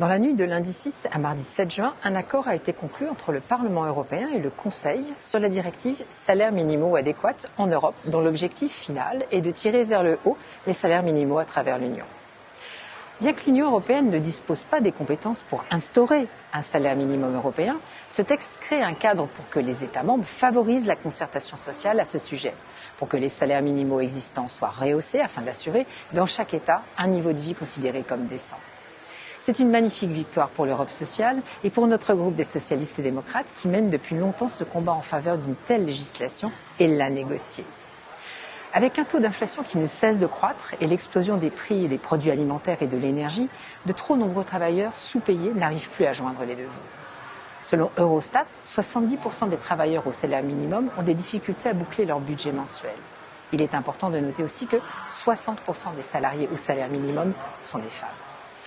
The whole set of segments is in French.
Dans la nuit de lundi 6 à mardi 7 juin, un accord a été conclu entre le Parlement européen et le Conseil sur la directive salaires minimaux adéquats en Europe, dont l'objectif final est de tirer vers le haut les salaires minimaux à travers l'Union. Bien que l'Union européenne ne dispose pas des compétences pour instaurer un salaire minimum européen, ce texte crée un cadre pour que les États membres favorisent la concertation sociale à ce sujet, pour que les salaires minimaux existants soient rehaussés afin d'assurer, dans chaque État, un niveau de vie considéré comme décent. C'est une magnifique victoire pour l'Europe sociale et pour notre groupe des socialistes et démocrates qui mène depuis longtemps ce combat en faveur d'une telle législation et l'a négociée. Avec un taux d'inflation qui ne cesse de croître et l'explosion des prix des produits alimentaires et de l'énergie, de trop nombreux travailleurs sous-payés n'arrivent plus à joindre les deux bouts. Selon Eurostat, 70% des travailleurs au salaire minimum ont des difficultés à boucler leur budget mensuel. Il est important de noter aussi que 60% des salariés au salaire minimum sont des femmes.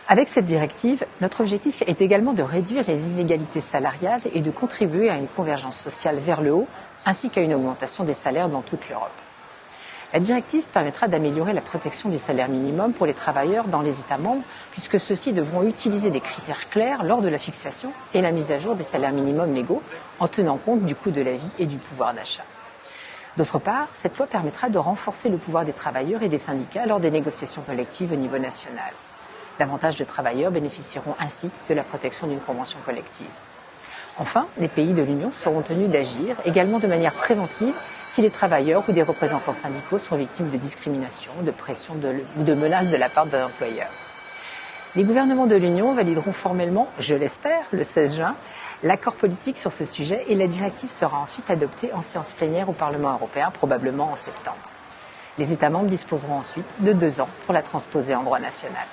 Avec cette directive, notre objectif est également de réduire les inégalités salariales et de contribuer à une convergence sociale vers le haut, ainsi qu'à une augmentation des salaires dans toute l'Europe. La directive permettra d'améliorer la protection du salaire minimum pour les travailleurs dans les États membres, puisque ceux-ci devront utiliser des critères clairs lors de la fixation et la mise à jour des salaires minimums légaux, en tenant compte du coût de la vie et du pouvoir d'achat. D'autre part, cette loi permettra de renforcer le pouvoir des travailleurs et des syndicats lors des négociations collectives au niveau national. Davantage de travailleurs bénéficieront ainsi de la protection d'une convention collective. Enfin, les pays de l'Union seront tenus d'agir également de manière préventive si les travailleurs ou des représentants syndicaux sont victimes de discrimination, de pression ou de menaces de la part d'un employeur. Les gouvernements de l'Union valideront formellement, je l'espère, le 16 juin, l'accord politique sur ce sujet et la directive sera ensuite adoptée en séance plénière au Parlement européen, probablement en septembre. Les États membres disposeront ensuite de 2 ans pour la transposer en droit national.